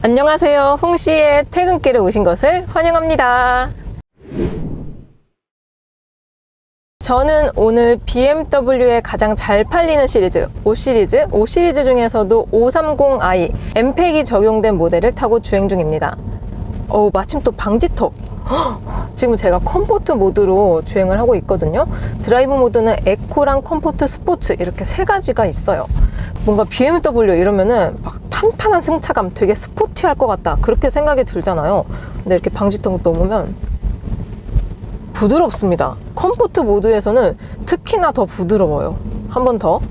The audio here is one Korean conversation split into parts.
안녕하세요. 홍씨의 퇴근길에 오신 것을 환영합니다. 저는 오늘 BMW의 가장 잘 팔리는 시리즈, 5시리즈 중에서도 530i 엠팩이 적용된 모델을 타고 주행 중입니다. 마침 또 방지턱. 지금 제가 컴포트 모드로 주행을 하고 있거든요. 드라이브 모드는 에코랑 컴포트, 스포츠 이렇게 세 가지가 있어요. 뭔가 BMW 이러면은 막 탄탄한 승차감, 되게 스포티할 것 같다 그렇게 생각이 들잖아요. 근데 이렇게 방지턱 넘으면 부드럽습니다. 컴포트 모드에서는 특히나 더 부드러워요. 한 번 더.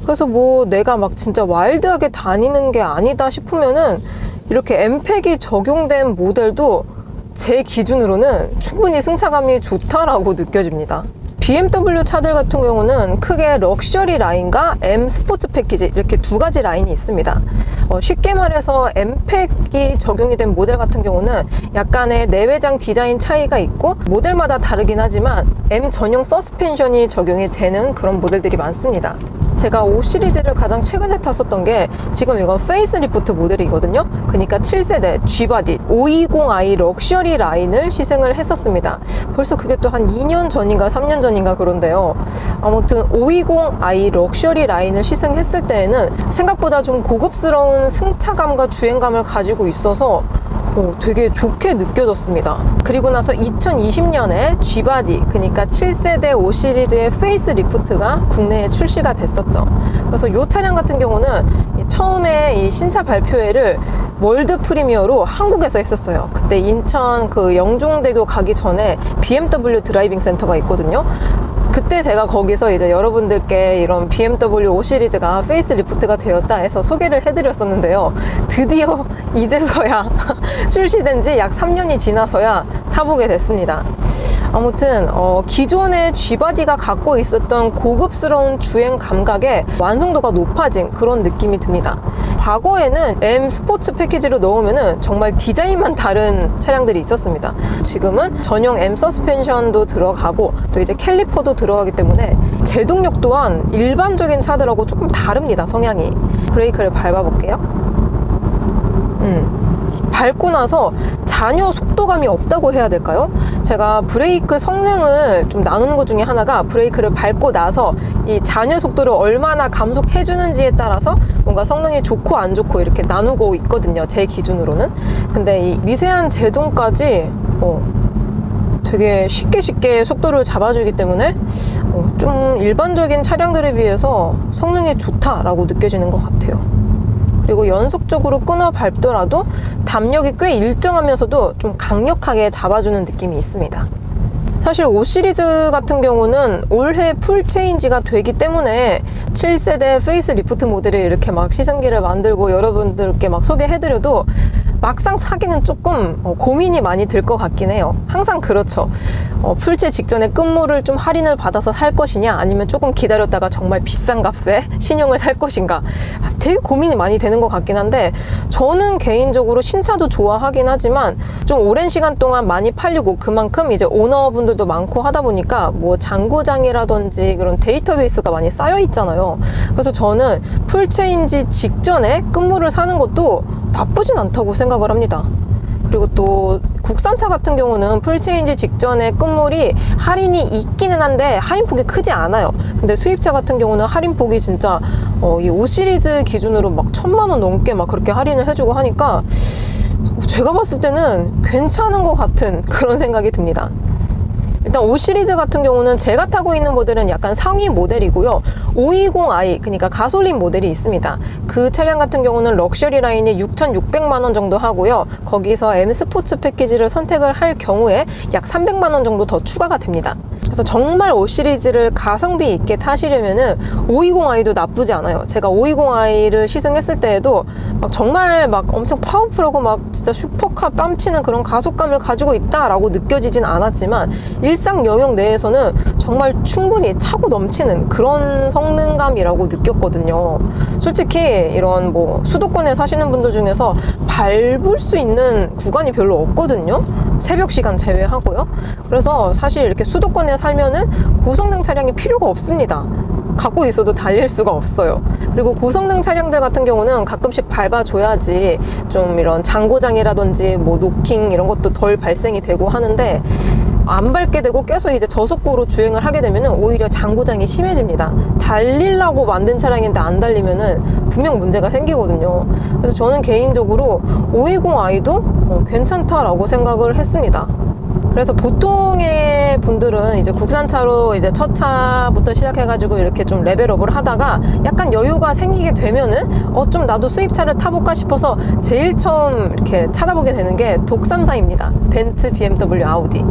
그래서 뭐 내가 막 진짜 와일드하게 다니는 게 아니다 싶으면은 이렇게 엠팩이 적용된 모델도 제 기준으로는 충분히 승차감이 좋다라고 느껴집니다. BMW 차들 같은 경우는 크게 럭셔리 라인과 M 스포츠 패키지 이렇게 두 가지 라인이 있습니다. 쉽게 말해서 엠팩이 적용이 된 모델 같은 경우는 약간의 내외장 디자인 차이가 있고 모델마다 다르긴 하지만 M 전용 서스펜션이 적용이 되는 그런 모델들이 많습니다. 제가 5시리즈를 가장 최근에 탔었던 게 지금 이건 페이스리프트 모델이거든요. 그러니까 7세대 G바디 520i 럭셔리 라인을 시승을 했었습니다. 벌써 그게 또 한 2년 전인가 3년 전인가 그런데요. 아무튼 520i 럭셔리 라인을 시승했을 때에는 생각보다 좀 고급스러운 승차감과 주행감을 가지고 있어서 되게 좋게 느껴졌습니다. 그리고 나서 2020년에 G바디, 그러니까 7세대 5시리즈의 페이스리프트가 국내에 출시가 됐었죠. 그래서 이 차량 같은 경우는 처음에 이 신차 발표회를 월드 프리미어로 한국에서 했었어요. 그때 인천 그 영종대교 가기 전에 BMW 드라이빙 센터가 있거든요. 그때 제가 거기서 이제 여러분들께 이런 BMW 5시리즈가 페이스리프트가 되었다 해서 소개를 해드렸었는데요. 드디어 이제서야 출시된 지 약 3년이 지나서야 타보게 됐습니다. 아무튼 기존의 G바디가 갖고 있었던 고급스러운 주행 감각의 완성도가 높아진 그런 느낌이 듭니다. 과거에는 M 스포츠 패키지로 넣으면은 정말 디자인만 다른 차량들이 있었습니다. 지금은 전용 M 서스펜션도 들어가고 또 이제 캘리퍼도 들어가기 때문에 제동력 또한 일반적인 차들하고 조금 다릅니다. 성향이. 브레이크를 밟아볼게요. 밟고 나서 전혀 속도감이 없다고 해야 될까요? 제가 브레이크 성능을 좀 나누는 것 중에 하나가 브레이크를 밟고 나서 이 잔여 속도를 얼마나 감속해 주는지에 따라서 뭔가 성능이 좋고 안 좋고 이렇게 나누고 있거든요. 제 기준으로는. 근데 이 미세한 제동까지 되게 쉽게 속도를 잡아주기 때문에 좀 일반적인 차량들에 비해서 성능이 좋다라고 느껴지는 것 같아요. 그리고 연속적으로 끊어 밟더라도 담력이 꽤 일정하면서도 좀 강력하게 잡아주는 느낌이 있습니다. 사실 5시리즈 같은 경우는 올해 풀 체인지가 되기 때문에 7세대 페이스리프트 모델을 이렇게 막 시승기를 만들고 여러분들께 막 소개해드려도 막상 사기는 조금 고민이 많이 들 것 같긴 해요. 항상 그렇죠. 풀체 직전에 끝물을 좀 할인을 받아서 살 것이냐 아니면 조금 기다렸다가 정말 비싼 값에 신형을 살 것인가 되게 고민이 많이 되는 것 같긴 한데 저는 개인적으로 신차도 좋아하긴 하지만 좀 오랜 시간 동안 많이 팔리고 그만큼 이제 오너분들도 많고 하다 보니까 뭐 잔고장이라든지 그런 데이터베이스가 많이 쌓여 있잖아요. 그래서 저는 풀체인지 직전에 끝물을 사는 것도 나쁘진 않다고 생각을 합니다. 그리고 또 국산차 같은 경우는 풀체인지 직전에 끝물이 할인이 있기는 한데 할인폭이 크지 않아요. 근데 수입차 같은 경우는 할인폭이 진짜 이 5시리즈 기준으로 막 1000만 원 넘게 막 그렇게 할인을 해주고 하니까 제가 봤을 때는 괜찮은 것 같은 그런 생각이 듭니다. 일단 5시리즈 같은 경우는 제가 타고 있는 모델은 약간 상위 모델이고요. 520i 그러니까 가솔린 모델이 있습니다. 그 차량 같은 경우는 럭셔리 라인이 6,600만 원 정도 하고요. 거기서 M 스포츠 패키지를 선택을 할 경우에 약 300만 원 정도 더 추가가 됩니다. 그래서 정말 5시리즈를 가성비 있게 타시려면은 520i도 나쁘지 않아요. 제가 520i를 시승했을 때에도 막 정말 막 엄청 파워풀하고 막 진짜 슈퍼카 뺨치는 그런 가속감을 가지고 있다라고 느껴지진 않았지만 일상 영역 내에서는 정말 충분히 차고 넘치는 그런 성능감이라고 느꼈거든요. 솔직히 이런 뭐 수도권에 사시는 분들 중에서 밟을 수 있는 구간이 별로 없거든요. 새벽 시간 제외하고요. 그래서 사실 이렇게 수도권에 살면은 고성능 차량이 필요가 없습니다. 갖고 있어도 달릴 수가 없어요. 그리고 고성능 차량들 같은 경우는 가끔씩 밟아줘야지 좀 이런 장고장이라든지 뭐 노킹 이런 것도 덜 발생이 되고 하는데, 안 밟게 되고 계속 이제 저속고로 주행을 하게 되면 오히려 장고장이 심해집니다. 달리려고 만든 차량인데 안 달리면은 분명 문제가 생기거든요. 그래서 저는 개인적으로 520i도 괜찮다라고 생각을 했습니다. 그래서 보통의 분들은 이제 국산차로 이제 첫 차부터 시작해가지고 이렇게 좀 레벨업을 하다가 약간 여유가 생기게 되면은 좀 나도 수입차를 타볼까 싶어서 제일 처음 이렇게 찾아보게 되는 게 독삼사입니다. 벤츠, BMW, 아우디.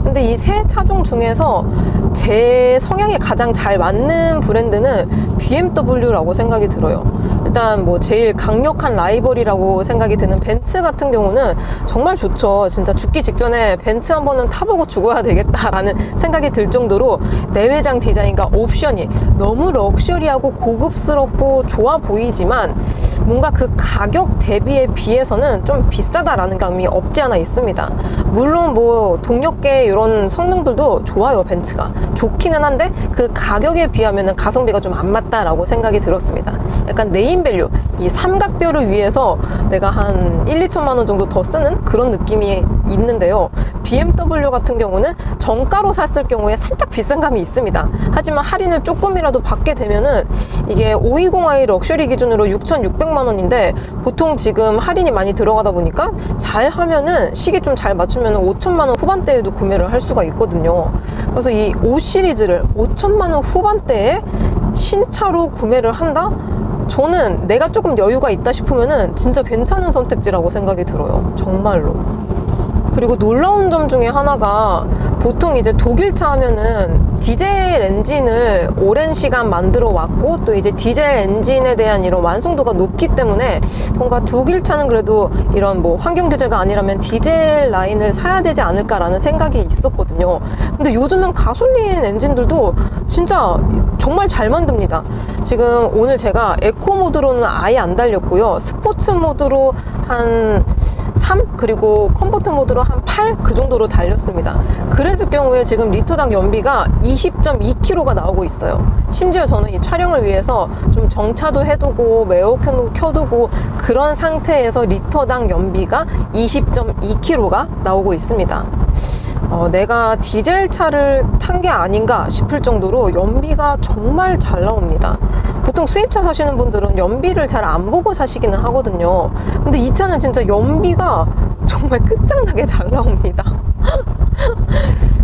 근데 이 세 차종 중에서 제 성향에 가장 잘 맞는 브랜드는 BMW라고 생각이 들어요. 일단 뭐 제일 강력한 라이벌이라고 생각이 드는 벤츠 같은 경우는 정말 좋죠. 진짜 죽기 직전에 벤츠 한 번은 타보고 죽어야 되겠다라는 생각이 들 정도로 내외장 디자인과 옵션이 너무 럭셔리하고 고급스럽고 좋아 보이지만 뭔가 그 가격 대비에 비해서는 좀 비싸다라는 감이 없지 않아 있습니다. 물론 뭐 동력계 이런 성능들도 좋아요. 벤츠가 좋기는 한데 그 가격에 비하면 가성비가 좀 안 맞다라고 생각이 들었습니다. 약간 네임밸류, 이 삼각뼈를 위해서 내가 한 1, 2천만 원 정도 더 쓰는 그런 느낌이 있는데요. BMW 같은 경우는 정가로 샀을 경우에 살짝 비싼 감이 있습니다. 하지만 할인을 조금이라도 받게 되면은 이게 520i 럭셔리 기준으로 6,600만 원인데 보통 지금 할인이 많이 들어가다 보니까 잘 하면은 시기 좀 잘 맞추면은 5천만 원 후반대에도 구매를 할 수가 있거든요. 그래서 이 5 시리즈를 5천만 원 후반대에 신차로 구매를 한다? 저는 내가 조금 여유가 있다 싶으면은 진짜 괜찮은 선택지라고 생각이 들어요. 정말로. 그리고 놀라운 점 중에 하나가 보통 이제 독일차 하면은 디젤 엔진을 오랜 시간 만들어 왔고 또 이제 디젤 엔진에 대한 이런 완성도가 높기 때문에 뭔가 독일차는 그래도 이런 뭐 환경 규제가 아니라면 디젤 라인을 사야 되지 않을까라는 생각이 있었거든요. 근데 요즘은 가솔린 엔진들도 진짜 정말 잘 만듭니다. 지금 오늘 제가 에코 모드로는 아예 안 달렸고요. 스포츠 모드로 한 3 그리고 컴포트 모드로 한 8 그 정도로 달렸습니다. 그랬을 경우에 지금 리터당 연비가 20.2km가 나오고 있어요. 심지어 저는 이 촬영을 위해서 좀 정차도 해두고 에어컨도 켜두고 그런 상태에서 리터당 연비가 20.2km가 나오고 있습니다. 내가 디젤 차를 탄 게 아닌가 싶을 정도로 연비가 정말 잘 나옵니다. 보통 수입차 사시는 분들은 연비를 잘 안 보고 사시기는 하거든요. 근데 이 차는 진짜 연비가 정말 끝장나게 잘 나옵니다.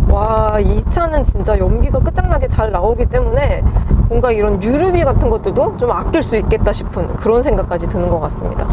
와, 이 차는 진짜 연비가 끝장나게 잘 나오기 때문에 뭔가 이런 유류비 같은 것들도 좀 아낄 수 있겠다 싶은 그런 생각까지 드는 것 같습니다.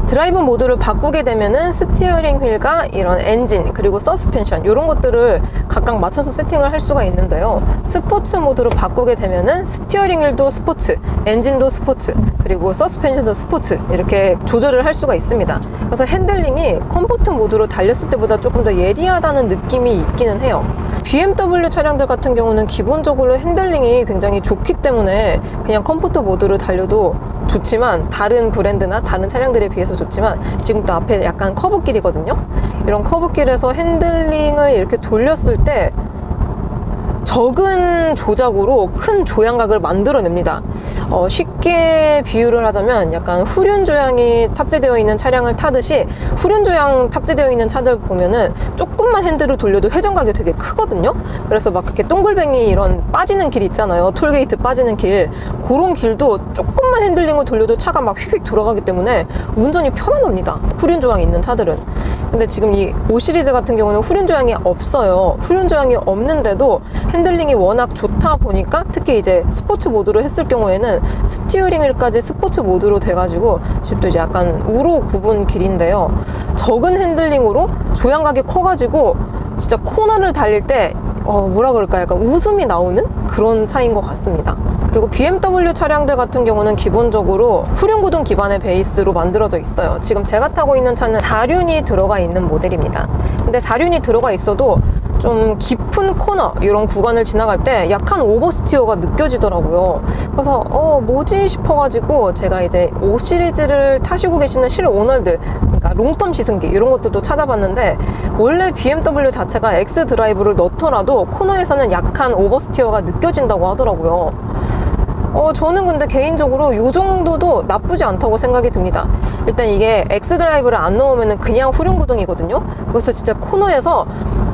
드라이브 모드를 바꾸게 되면은 스티어링 휠과 이런 엔진 그리고 서스펜션 이런 것들을 각각 맞춰서 세팅을 할 수가 있는데요. 스포츠 모드로 바꾸게 되면은 스티어링 휠도 스포츠, 엔진도 스포츠, 그리고 서스펜션도 스포츠 이렇게 조절을 할 수가 있습니다. 그래서 핸들링이 컴포트 모드로 달렸을 때보다 조금 더 예리하다는 느낌이 있기는 해요. BMW 차량들 같은 경우는 기본적으로 핸들링이 굉장히 좋기 때문에 그냥 컴포트 모드로 달려도 좋지만 다른 브랜드나 다른 차량들에 비해서 좋지만 지금 또 앞에 약간 커브길이거든요. 이런 커브길에서 핸들링을 이렇게 돌렸을 때 적은 조작으로 큰 조향각을 만들어냅니다. 쉽게 비유를 하자면 약간 후륜 조향이 탑재되어 있는 차량을 타듯이 후륜 조향 탑재되어 있는 차들 보면은 조금만 핸들을 돌려도 회전각이 되게 크거든요. 그래서 막 그렇게 동글뱅이 이런 빠지는 길 있잖아요. 톨게이트 빠지는 길, 그런 길도 조금만 핸들링을 돌려도 차가 막 휙휙 돌아가기 때문에 운전이 편안합니다. 후륜 조향이 있는 차들은. 근데 지금 이 5 시리즈 같은 경우는 후륜 조향이 없어요. 후륜 조향이 없는데도 핸들링이 워낙 좋다 보니까 특히 이제 스포츠 모드로 했을 경우에는 스티어링 휠까지 스포츠 모드로 돼가지고 지금 또 이제 약간 우로 굽은 길인데요. 적은 핸들링으로 조향각이 커가지고 진짜 코너를 달릴 때 뭐라 그럴까 약간 웃음이 나오는 그런 차인 것 같습니다. 그리고 BMW 차량들 같은 경우는 기본적으로 후륜구동 기반의 베이스로 만들어져 있어요. 지금 제가 타고 있는 차는 4륜이 들어가 있는 모델입니다. 근데 4륜이 들어가 있어도 좀 깊은 코너 이런 구간을 지나갈 때 약간 오버스티어가 느껴지더라고요. 그래서 뭐지 싶어가지고 제가 이제 5 시리즈를 타시고 계시는 실오너들, 그러니까 롱텀 시승기 이런 것들도 찾아봤는데 원래 BMW 자체가 X 드라이브를 넣더라도 코너에서는 약간 오버스티어가 느껴진다고 하더라고요. 저는 근데 개인적으로 이 정도도 나쁘지 않다고 생각이 듭니다. 일단 이게 X드라이브를 안 넣으면 그냥 후륜구동이거든요. 그래서 진짜 코너에서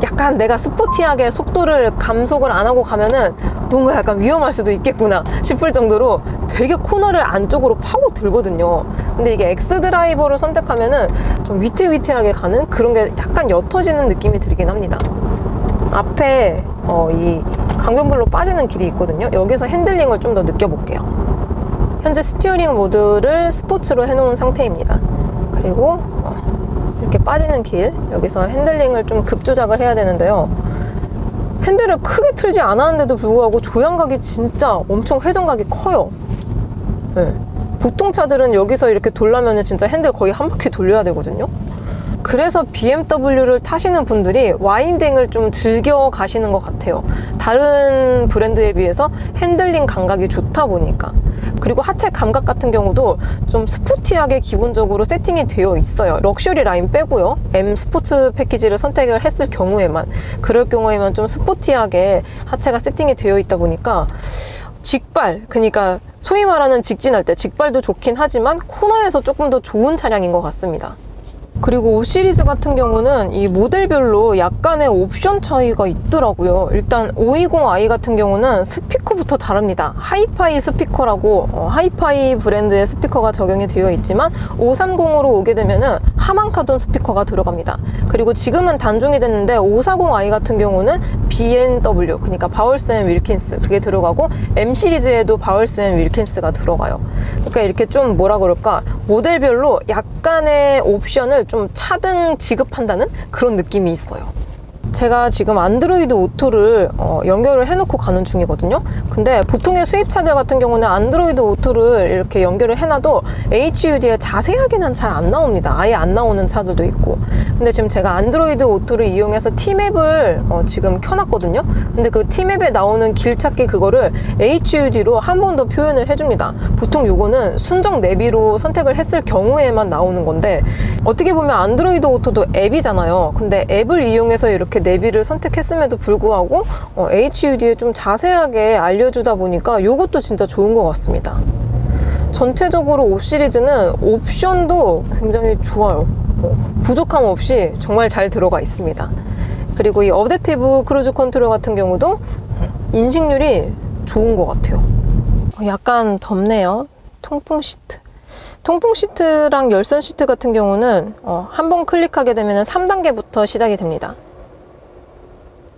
약간 내가 스포티하게 속도를 감속을 안 하고 가면은 뭔가 약간 위험할 수도 있겠구나 싶을 정도로 되게 코너를 안쪽으로 파고 들거든요. 근데 이게 X드라이버를 선택하면은 좀 위태위태하게 가는 그런 게 약간 옅어지는 느낌이 들긴 합니다. 앞에 이 강변불로 빠지는 길이 있거든요. 여기서 핸들링을 좀 더 느껴볼게요. 현재 스티어링 모드를 스포츠로 해놓은 상태입니다. 그리고 이렇게 빠지는 길, 여기서 핸들링을 좀 급조작을 해야 되는데요. 핸들을 크게 틀지 않았는데도 불구하고 조향각이 진짜 엄청 회전각이 커요. 네. 보통 차들은 여기서 이렇게 돌려면 진짜 핸들 거의 한 바퀴 돌려야 되거든요. 그래서 BMW를 타시는 분들이 와인딩을 좀 즐겨 가시는 것 같아요. 다른 브랜드에 비해서 핸들링 감각이 좋다 보니까. 그리고 하체 감각 같은 경우도 좀 스포티하게 기본적으로 세팅이 되어 있어요. 럭셔리 라인 빼고요. M 스포츠 패키지를 선택을 했을 경우에만, 그럴 경우에만 좀 스포티하게 하체가 세팅이 되어 있다 보니까 직발, 그러니까 소위 말하는 직진할 때 직발도 좋긴 하지만 코너에서 조금 더 좋은 차량인 것 같습니다. 그리고 5 시리즈 같은 경우는 이 모델별로 약간의 옵션 차이가 있더라고요. 일단 520i 같은 경우는 스피커부터 다릅니다. 하이파이 스피커라고 하이파이 브랜드의 스피커가 적용이 되어 있지만 530으로 오게 되면은 하만카돈 스피커가 들어갑니다. 그리고 지금은 단종이 됐는데 540i 같은 경우는 BMW, 그러니까 바울스 앤 윌킨스 그게 들어가고 M 시리즈에도 바울스 앤 윌킨스가 들어가요. 그러니까 이렇게 좀 뭐라 그럴까, 모델별로 약간의 옵션을 좀 차등 지급한다는 그런 느낌이 있어요. 제가 지금 안드로이드 오토를 연결을 해놓고 가는 중이거든요. 근데 보통의 수입차들 같은 경우는 안드로이드 오토를 이렇게 연결을 해놔도 HUD에 자세하게는 잘 안 나옵니다. 아예 안 나오는 차들도 있고. 근데 지금 제가 안드로이드 오토를 이용해서 T맵을 지금 켜놨거든요. 근데 그 T맵에 나오는 길찾기 그거를 HUD로 한 번 더 표현을 해줍니다. 보통 요거는 순정 내비로 선택을 했을 경우에만 나오는 건데, 어떻게 보면 안드로이드 오토도 앱이잖아요. 근데 앱을 이용해서 이렇게 내비를 선택했음에도 불구하고 HUD에 좀 자세하게 알려주다 보니까 이것도 진짜 좋은 것 같습니다. 전체적으로 5 시리즈는 옵션도 굉장히 좋아요. 부족함 없이 정말 잘 들어가 있습니다. 그리고 이 어댑티브 크루즈 컨트롤 같은 경우도 인식률이 좋은 것 같아요. 약간 덥네요. 통풍 시트. 통풍 시트랑 열선 시트 같은 경우는 한번 클릭하게 되면 3단계부터 시작이 됩니다.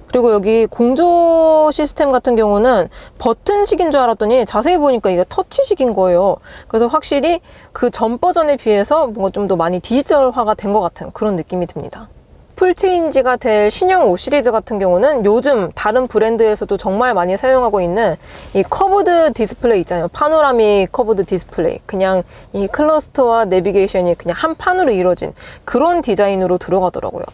그리고 여기 공조 시스템 같은 경우는 버튼식인 줄 알았더니 자세히 보니까 이게 터치식인 거예요. 그래서 확실히 그 전 버전에 비해서 뭔가 좀 더 많이 디지털화가 된 것 같은 그런 느낌이 듭니다. 풀체인지가 될 신형 5 시리즈 같은 경우는 요즘 다른 브랜드에서도 정말 많이 사용하고 있는 이 커브드 디스플레이 있잖아요. 파노라믹 커브드 디스플레이. 그냥 이 클러스터와 내비게이션이 그냥 한 판으로 이루어진 그런 디자인으로 들어가더라고요.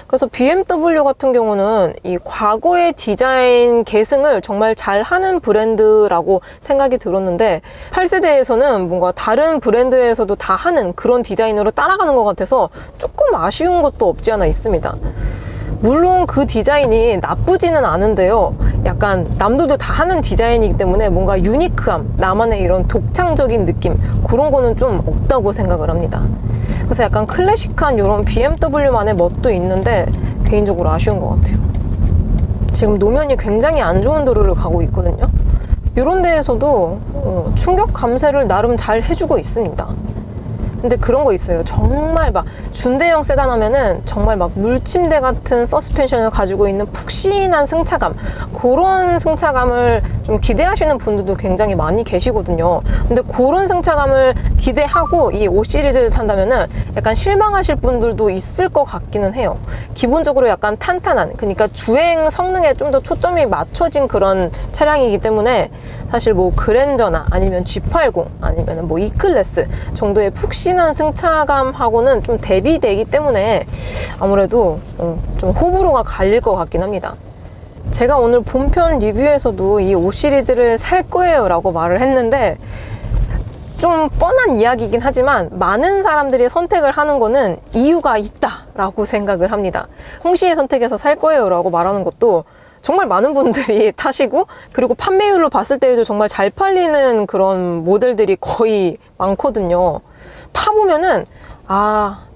그래서 BMW 같은 경우는 이 과거의 디자인 계승을 정말 잘하는 브랜드라고 생각이 들었는데 8세대에서는 뭔가 다른 브랜드에서도 다 하는 그런 디자인으로 따라가는 것 같아서 조금 아쉬운 것도 없지 않아 있습니다. 물론 그 디자인이 나쁘지는 않은데요. 약간 남들도 다 하는 디자인이기 때문에 뭔가 유니크함, 나만의 이런 독창적인 느낌, 그런 거는 좀 없다고 생각을 합니다. 그래서 약간 클래식한 이런 BMW만의 멋도 있는데 개인적으로 아쉬운 것 같아요. 지금 노면이 굉장히 안 좋은 도로를 가고 있거든요. 이런 데에서도 충격 감쇄를 나름 잘 해주고 있습니다. 근데 그런 거 있어요. 정말 막 준대형 세단 하면은 정말 막 물침대 같은 서스펜션을 가지고 있는 푹신한 승차감, 그런 승차감을 좀 기대하시는 분들도 굉장히 많이 계시거든요. 근데 그런 승차감을 기대하고 이 5 시리즈를 탄다면은 약간 실망하실 분들도 있을 것 같기는 해요. 기본적으로 약간 탄탄한, 그러니까 주행 성능에 좀 더 초점이 맞춰진 그런 차량이기 때문에 사실 뭐 그랜저나 아니면 G80 아니면 뭐 E클래스 정도의 푹신한 승차감하고는 좀 대비되기 때문에 아무래도 좀 호불호가 갈릴 것 같긴 합니다. 제가 오늘 본편 리뷰에서도 이 5 시리즈를 살 거예요 라고 말을 했는데 좀 뻔한 이야기이긴 하지만 많은 사람들이 선택을 하는 거는 이유가 있다 라고 생각을 합니다. 홍시의 선택에서 살 거예요 라고 말하는 것도 정말 많은 분들이 타시고, 그리고 판매율로 봤을 때에도 정말 잘 팔리는 그런 모델들이 거의 많거든요. 타보면은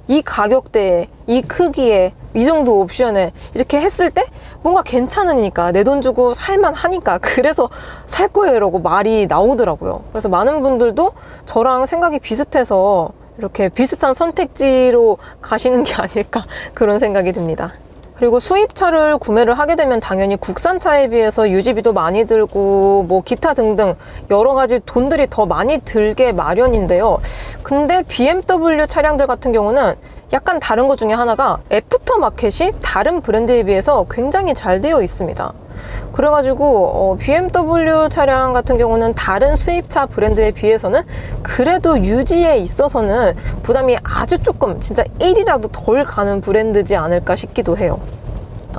이 가격대에, 이 크기에, 이 정도 옵션에 이렇게 했을 때 뭔가 괜찮으니까, 내 돈 주고 살만 하니까 그래서 살 거예요 라고 말이 나오더라고요. 그래서 많은 분들도 저랑 생각이 비슷해서 이렇게 비슷한 선택지로 가시는 게 아닐까 그런 생각이 듭니다. 그리고 수입차를 구매를 하게 되면 당연히 국산차에 비해서 유지비도 많이 들고 뭐 기타 등등 여러 가지 돈들이 더 많이 들게 마련인데요. 근데 BMW 차량들 같은 경우는 약간 다른 것 중에 하나가 애프터마켓이 다른 브랜드에 비해서 굉장히 잘 되어 있습니다. 그래가지고 BMW 차량 같은 경우는 다른 수입차 브랜드에 비해서는 그래도 유지에 있어서는 부담이 아주 조금, 진짜 1이라도 덜 가는 브랜드지 않을까 싶기도 해요.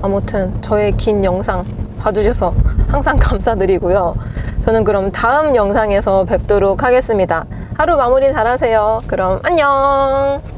아무튼 저의 긴 영상 봐주셔서 항상 감사드리고요. 저는 그럼 다음 영상에서 뵙도록 하겠습니다. 하루 마무리 잘 하세요. 그럼 안녕.